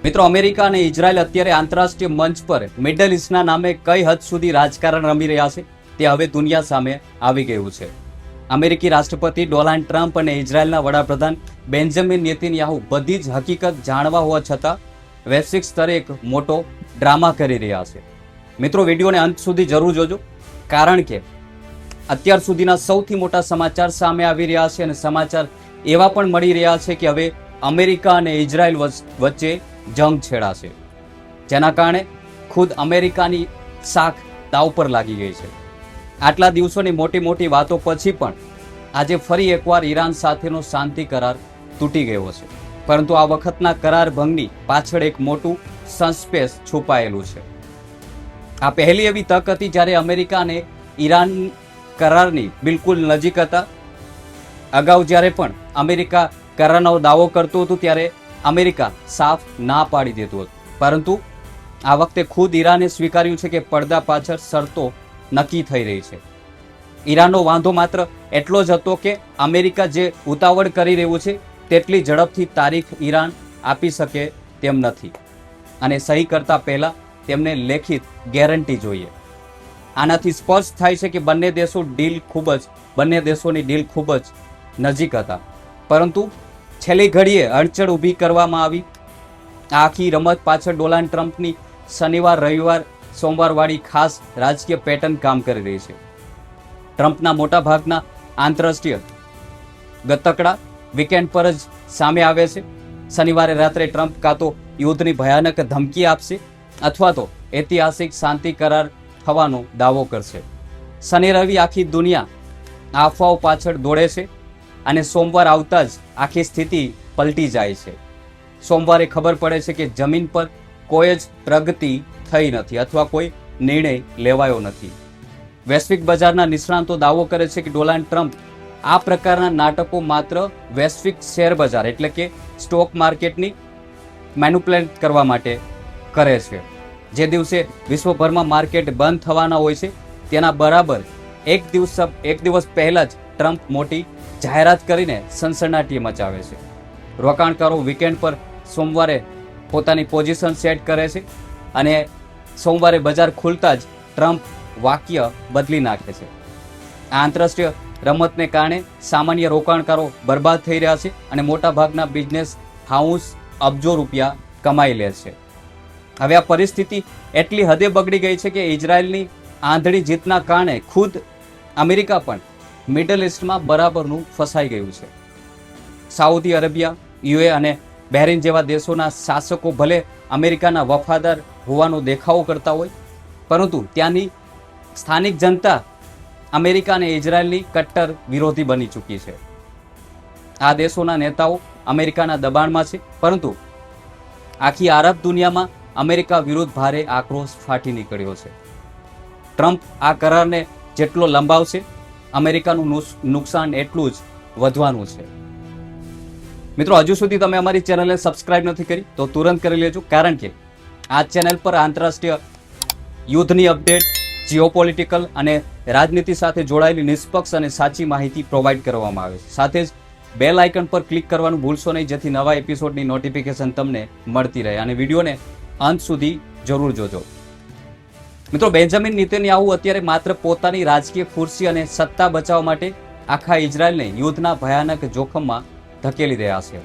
મિત્રો, અમેરિકા અને ઇઝરાયલ અત્યારે આંતરરાષ્ટ્રીય મંચ પર મિડલ ઇસ્ટના નામે કઈ હદ સુધી રાજકારણ રમી રહ્યા છે તે હવે દુનિયા સામે આવી ગયું છે. અમેરિકી રાષ્ટ્રપતિ ડોનાલ્ડ ટ્રમ્પ અને ઇઝરાયલના વડાપ્રધાન બેન્જામિન નેતન્યાહુ બધી જ હકીકત જાણવા હોવા છતાં વૈશ્વિક સ્તરે એક મોટો ડ્રામા કરી રહ્યા છે. મિત્રો, વિડીયોને અંત સુધી જરૂર જોજો, કારણ કે અત્યાર સુધીના સૌથી મોટા સમાચાર સામે આવી રહ્યા છે અને સમાચાર એવા પણ મળી રહ્યા છે કે હવે અમેરિકા અને ઇઝરાયલ વચ્ચે જંગ છેડાશે, જેના કારણે ખુદ અમેરિકાની શાખ દાવ પર લાગી ગઈ છે. આટલા દિવસોની મોટી મોટી વાતો પછી પણ આજે ફરી એકવાર ઈરાન સાથેનો શાંતિ કરાર તૂટી ગયો છે. પરંતુ આ વખતના કરાર ભંગની પાછળ એક મોટું સસ્પેન્સ છુપાયેલું છે. આ પહેલી એવી તક હતી જ્યારે અમેરિકા અને ઈરાન કરારની બિલકુલ નજીક હતા. અગાઉ જ્યારે પણ અમેરિકા કરારનો દાવો કરતું હતું ત્યારે અમેરિકા સાફ ના પાડી દેતું હતું, પરંતુ આ વખતે ખુદ ઈરાને સ્વીકાર્યું છે કે પડદા પાછળ શરતો નક્કી થઈ રહી છે. ઈરાનનો વાંધો માત્ર એટલો જ હતો કે અમેરિકા જે ઉતાવળ કરી રહ્યું છે તેટલી ઝડપથી તારીખ ઈરાન આપી શકે તેમ નથી, અને સહી કરતા પહેલા તેમને લેખિત ગેરંટી જોઈએ. આનાથી સ્પષ્ટ થાય છે કે બંને દેશોની ડીલ ખૂબ જ નજીક હતા, પરંતુ છેલ્લી ઘડીએ અડચણ ઊભી કરવામાં આવી. આ આખી રમત પાછળ ડોનાલ્ડ ટ્રમ્પની શનિવાર રવિવાર સોમવારવાળી ખાસ રાજકીય પેટર્ન કામ કરી રહી છે. ટ્રમ્પના મોટાભાગના આંતરરાષ્ટ્રીય ગતકડા વીકેન્ડ પર જ સામે આવે છે. શનિવારે રાત્રે ટ્રમ્પ કાં તો યુદ્ધની ભયાનક ધમકી આપશે અથવા તો ઐતિહાસિક શાંતિ કરાર થવાનો દાવો કરશે. શનિ રવિ આખી દુનિયા આ અફવાઓ પાછળ દોડે છે અને સોમવાર આવતા જ આખી સ્થિતિ પલટી જાય છે. સોમવારે ખબર પડે છે કે જમીન પર કોઈ જ પ્રગતિ થઈ નથી અથવા કોઈ નિર્ણય લેવાયો નથી. વૈશ્વિક બજારના નિષ્ણાતો દાવો કરે છે કે ડોનાલ્ડ ટ્રમ્પ આ પ્રકારના નાટકો માત્ર વૈશ્વિક શેર બજાર એટલે કે સ્ટોક માર્કેટની મેનિપ્યુલેટ કરવા માટે કરે છે. જે દિવસે વિશ્વભરમાં માર્કેટ બંધ થવાના હોય છે તેના બરાબર એક દિવસ પહેલા જ ટ્રમ્પ મોટી જાહેરાત કરીને સનસનાટી મચાવે છે. રોકાણકારો વીકેન્ડ પર સોમવારે પોતાની પોઝિશન સેટ કરે છે અને સોમવારે બજાર ખુલતા જ ટ્રમ્પ વાક્ય બદલી નાખે છે. આ આંતરરાષ્ટ્રીય રમતને કારણે સામાન્ય રોકાણકારો બરબાદ થઈ રહ્યા છે અને મોટાભાગના બિઝનેસ હાઉસ અબજો રૂપિયા કમાઈ લે છે. હવે આ પરિસ્થિતિ એટલી હદે બગડી ગઈ છે કે ઇઝરાયલની આંધળી જીતના કારણે ખુદ અમેરિકા પણ મિડલ ઇસ્ટમાં બરાબરનું ફસાઈ ગયું છે. સાઉદી અરેબિયા, યુએ અને બહેરીન જેવા દેશોના શાસકો ભલે અમેરિકાના વફાદાર હોવાનો દેખાવો કરતા હોય, પરંતુ ત્યાંની સ્થાનિક જનતા અમેરિકા અને ઇઝરાયલની કટ્ટર વિરોધી બની ચૂકી છે. આ દેશોના નેતાઓ અમેરિકાના દબાણમાં છે, પરંતુ આખી આરબ દુનિયામાં અમેરિકા વિરુદ્ધ ભારે આક્રોશ ફાટી નીકળ્યો છે. ટ્રમ્પ આ કરારને જેટલો લંબાવશે, અમેરિકાનું નુકસાન એટલું જ વધવાનું છે. મિત્રો, હજુ સુધી તમે અમારી ચેનલને સબસ્ક્રાઇબ નથી કરી તો તુરંત કરી લેજો, કારણ કે આ ચેનલ પર આંતરરાષ્ટ્રીય યુદ્ધની અપડેટ, જીઓપોલિટિકલ અને રાજનીતિ સાથે જોડાયેલી નિષ્પક્ષ અને સાચી માહિતી પ્રોવાઈડ કરવામાં આવે છે. સાથે જ બેલ આઇકન પર ક્લિક કરવાનું ભૂલશો નહીં, જેથી નવા એપિસોડની નોટિફિકેશન તમને મળતી રહે. અને વિડીયોને અંત સુધી જરૂર જોજો. મિત્રો, બેન્જામિન નેતન્યાહુ અત્યારે માત્ર પોતાની રાજકીય ખુરશી અને સત્તા બચાવવા માટે આખા ઇઝરાયલને યુદ્ધના ભયાનક જોખમમાં ધકેલી રહ્યા છે.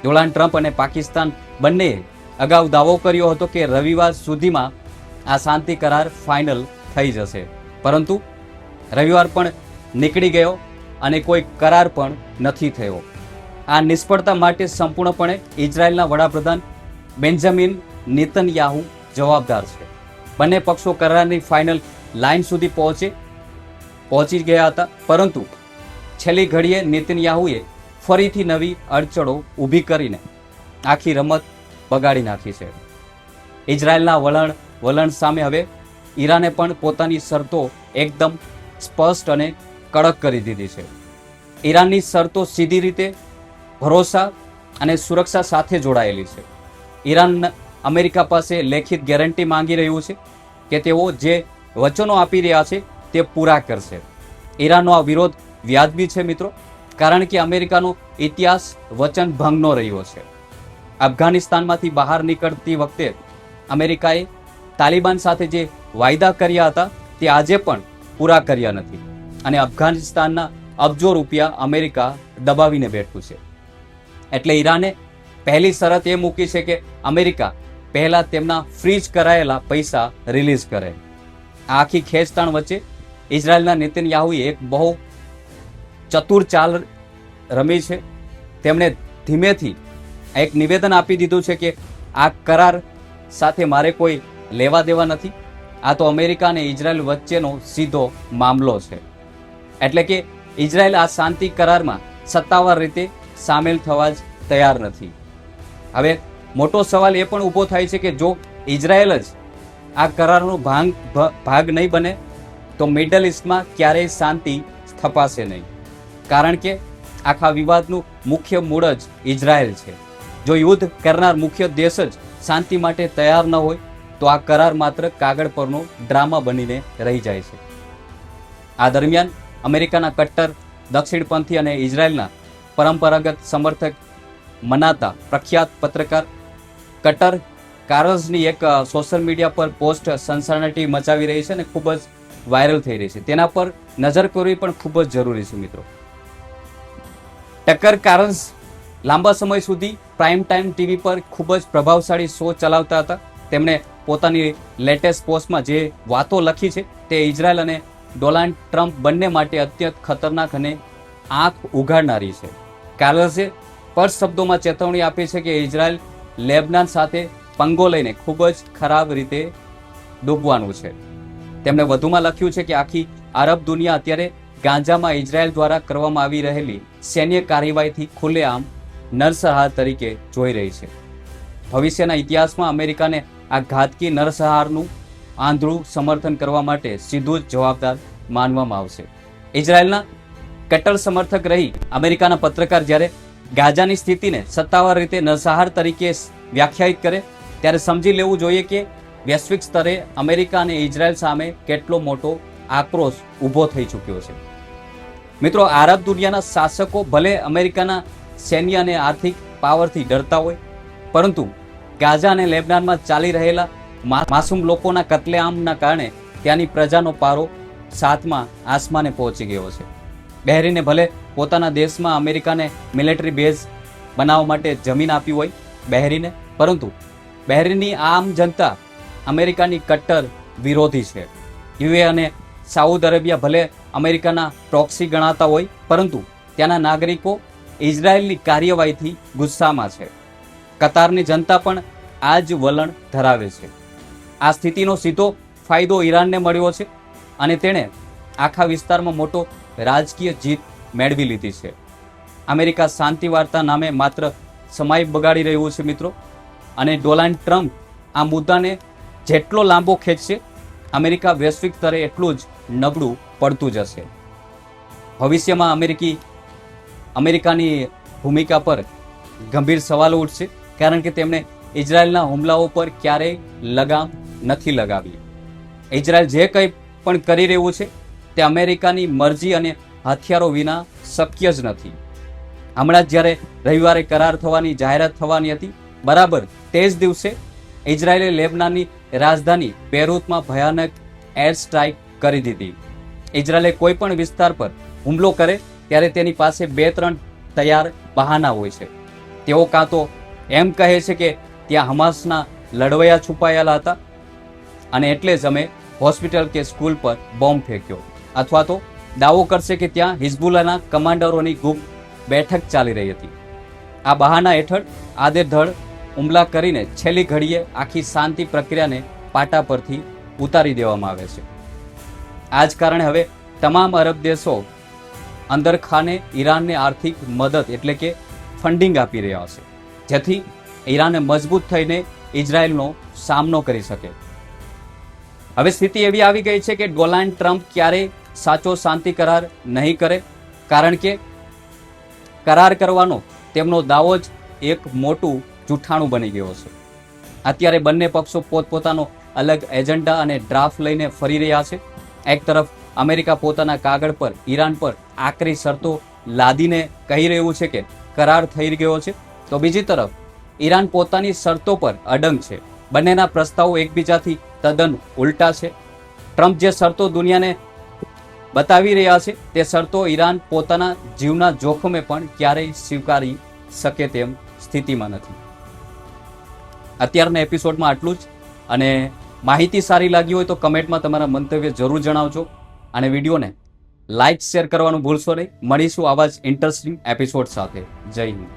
ડોનાલ્ડ ટ્રમ્પ અને પાકિસ્તાન બંનેએ અગાઉ દાવો કર્યો હતો કે રવિવાર સુધીમાં આ શાંતિ કરાર ફાઇનલ થઈ જશે, પરંતુ રવિવાર પણ નીકળી ગયો અને કોઈ કરાર પણ નથી થયો. આ નિષ્ફળતા માટે સંપૂર્ણપણે ઇઝરાયલના વડાપ્રધાન બેન્જામિન નેતન્યાહુ જવાબદાર છે. બંને પક્ષો કરારની ફાઇનલ લાઇન સુધી પહોંચી ગયા હતા, પરંતુ છેલ્લી ઘડીએ નેતન્યાહુએ ફરીથી નવી અડચણો ઊભી કરીને આખી રમત બગાડી નાખી છે. ઇઝરાયલના વલણ સામે હવે ઈરાને પણ પોતાની શરતો એકદમ સ્પષ્ટ અને કડક કરી દીધી છે. ઈરાનની શરતો સીધી રીતે ભરોસા અને સુરક્ષા સાથે જોડાયેલી છે. ઈરાન અમેરિકા પાસે લેખિત ગેરંટી માંગી રહ્યું છે કે તેઓ જે વચનો આપી રહ્યા છે તે પૂરા કરશે. ઈરાનનો આ વિરોધ વ્યાજબી છે મિત્રો, કારણ કે અમેરિકાનો ઇતિહાસ વચન ભંગનો રહ્યો છે. અફઘાનિસ્તાનમાંથી બહાર નીકળતી વખતે અમેરિકાએ તાલિબાન સાથે જે વાયદા કર્યા હતા તે આજે પણ પૂરા કર્યા નથી અને અફઘાનિસ્તાનના અબજો રૂપિયા અમેરિકા દબાવીને બેઠું છે. એટલે ઈરાને પહેલી શરત એ મૂકી છે કે અમેરિકા પહેલા તેમના ફ્રીઝ કરાયેલા પૈસા રિલીઝ કરે. આ આખી ખેંચતાણ વચ્ચે ઇઝરાયલના નેતન્યાહુએ એક બહુ ચતુર ચાલ રમી છે. તેમણે ધીમેથી એક નિવેદન આપી દીધું છે કે આ કરાર સાથે મારે કોઈ લેવા દેવા નથી, આ તો અમેરિકા અને ઇઝરાયલ વચ્ચેનો સીધો મામલો છે. એટલે કે ઇઝરાયલ આ શાંતિ કરારમાં સત્તાવાર રીતે સામેલ થવા જ તૈયાર નથી. હવે મોટો સવાલ એ પણ ઊભો થાય છે કે જો ઇઝરાયલ જ આ કરારનો ભાગ નહીં બને તો મિડલ ઇસ્ટમાં ક્યારેય શાંતિ સ્થપાશે નહીં, કારણ કે આખા વિવાદનું મુખ્ય મૂળ જ ઇઝરાયલ છે. જો યુદ્ધ કરનાર મુખ્ય દેશ જ શાંતિ માટે તૈયાર ન હોય તો આ કરાર માત્ર કાગળ પરનો ડ્રામા બનીને રહી જાય છે. આ દરમિયાન અમેરિકાના કટ્ટર દક્ષિણપંથી અને ઇઝરાયલના પરંપરાગત સમર્થક મનાતા પ્રખ્યાત પત્રકાર કટર કારઝની એક સોશિયલ મીડિયા પર પોસ્ટ સનસનાટી મચાવી રહી છે અને ખૂબ જ વાયરલ થઈ રહી છે. તેના પર નજર કરવી પણ ખૂબ જ જરૂરી છે મિત્રો. ટકર કારઝ લાંબા સમય સુધી પ્રાઇમ ટાઈમ ટીવી પર ખૂબ જ પ્રભાવશાળી શો ચલાવતા હતા. તેમણે પોતાની લેટેસ્ટ પોસ્ટમાં જે વાતો લખી છે તે ઇઝરાયલ અને ડોનાલ્ડ ટ્રમ્પ બંને માટે અત્યંત ખતરનાક અને આંખ ઉઘાડનારી છે. કારઝે સ્પષ્ટ શબ્દોમાં ચેતવણી આપી છે કે ઇઝરાયલ લેબનાન સાથે પંગો લઈને ખૂબ જ ખરાબ રીતે ડૂબવાનું છે. તેમણે વધુમાં લખ્યું છે કે આખી આરબ દુનિયા અત્યારે ગાઝામાં ઇઝરાયલ દ્વારા કરવામાં આવી રહેલી સૈન્ય કાર્યવાહીથી ખુલ્લેઆમ નરસંહાર તરીકે જોઈ રહી છે. ભવિષ્યના ઇતિહાસમાં અમેરિકાને આ ઘાતકી નરસંહારનું આંધળું સમર્થન કરવા માટે સીધું જ જવાબદાર માનવામાં આવશે. ઇઝરાયલના કટ્ટર સમર્થક રહી અમેરિકાના પત્રકાર જ્યારે ગાઝાની સ્થિતિને સત્તાવાર રીતે નરસંહાર તરીકે વ્યાખ્યાયિત કરે ત્યારે સમજી લેવું જોઈએ કે વૈશ્વિક સ્તરે અમેરિકા અને ઇઝરાયલ સામે કેટલો મોટો આક્રોશ ઊભો થઈ ચૂક્યો છે. મિત્રો, આરબ દુનિયાના શાસકો ભલે અમેરિકાના સૈન્ય અને આર્થિક પાવરથી ડરતા હોય, પરંતુ ગાઝા અને લેબનાનમાં ચાલી રહેલા માસૂમ લોકોના કત્લેઆમના કારણે ત્યાંની પ્રજાનો પારો 7મા આસમાને પહોંચી ગયો છે. બહેરીને ભલે પોતાના દેશમાં અમેરિકાને મિલિટરી બેઝ બનાવવા માટે જમીન આપી હોય બહેરીને, પરંતુ બહેરીની આમ જનતા અમેરિકાની કટ્ટર વિરોધી છે. યુએ અને સાઉદ અરેબિયા ભલે અમેરિકાના પ્રોક્સી ગણાતા હોય, પરંતુ ત્યાંના નાગરિકો ઇઝરાયલની કાર્યવાહીથી ગુસ્સામાં છે. કતારની જનતા પણ આ જ વલણ ધરાવે છે. આ સ્થિતિનો સીધો ફાયદો ઈરાનને મળ્યો છે અને તેણે આખા વિસ્તારમાં મોટો રાજકીય જીત મેળવી લીધી છે. અમેરિકા શાંતિ વાર્તા નામે માત્ર સમય બગાડી રહ્યું છે મિત્રો, અને ડોનાલ્ડ ટ્રમ્પ આ મુદ્દાને જેટલો લાંબો ખેંચશે અમેરિકા વૈશ્વિક સ્તરે એટલું જ નબળું પડતું જશે. ભવિષ્યમાં અમેરિકાની ભૂમિકા પર ગંભીર સવાલો ઉઠશે, કારણ કે તેમણે ઇઝરાયલના હુમલાઓ પર ક્યારેય લગામ નથી લગાવી. ઇઝરાયલ જે કંઈ પણ કરી રહ્યું છે તે અમેરિકાની મરજી અને હથિયારો વિના શક્ય જ નથી. હમણાં જ જ્યારે રવિવારે કરાર થવાની જાહેરાત થવાની હતી, બરાબર તે જ દિવસે ઇઝરાયલે લેબનાનની રાજધાની બેરૂતમાં ભયાનક એર સ્ટ્રાઇક કરી દીધી. ઇઝરાયલે કોઈ પણ વિસ્તાર પર હુમલો કરે ત્યારે તેની પાસે 2-3 તૈયાર બહાના હોય છે. તેઓ કાં તો એમ કહે છે કે ત્યાં હમાસના લડવૈયા છુપાયેલા હતા અને એટલે જ અમે હોસ્પિટલ કે સ્કૂલ પર બોમ્બ ફેંક્યો, અથવા તો દાવો કરશે કે ત્યાં હિઝબુલ્લાના કમાન્ડરોની ગુપ્ત બેઠક ચાલી રહી હતી. આ બહાના હેઠળ આડેધડ હુમલા કરીને છેલ્લી ઘડીએ આખી શાંતિ પ્રક્રિયાને પાટા પરથી ઉતારી દેવામાં આવે છે. આ જ કારણે હવે તમામ અરબ દેશો અંદરખાને ઈરાનને આર્થિક મદદ એટલે કે ફંડિંગ આપી રહ્યા છે, જેથી ઈરાને મજબૂત થઈને ઇઝરાયલનો સામનો કરી શકે. હવે સ્થિતિ એવી આવી ગઈ છે કે ડોનાલ્ડ ટ્રમ્પ ક્યારેય સાચો શાંતિ કરાર નહીં કરે, કારણ કે કરાર કરવાનો તેમનો દાવો જ એક મોટું જૂઠાણું બની ગયો છે. અત્યારે બંને પક્ષો પોતપોતાનો અલગ એજન્ડા અને ડ્રાફ્ટ લઈને ફરી રહ્યા છે. એક તરફ અમેરિકા પોતાના કાગળ પર ઈરાન પર આકરી શરતો લાદીને કહી રહ્યું છે કે કરાર થઈ ગયો છે, તો બીજી તરફ ઈરાન પોતાની શરતો પર અડંગ છે. બંનેના પ્રસ્તાવો એકબીજાથી તદ્દન ઉલટા છે. ટ્રમ્પ જે શરતો દુનિયાને બતાવી રહ્યા છે તે શરતો ઈરાન પોતાના જીવના જોખમે પણ ક્યારેય સ્વીકારી શકે તેમ સ્થિતિમાં નથી. અત્યારના એપિસોડમાં આટલું જ. અને માહિતી સારી લાગી હોય તો કમેન્ટમાં તમારા મંતવ્ય જરૂર જણાવજો અને વિડીયોને લાઇક શેર કરવાનું ભૂલશો નહીં. મળીશું આવા જ ઇન્ટરેસ્ટિંગ એપિસોડ સાથે. જય હિન્દ.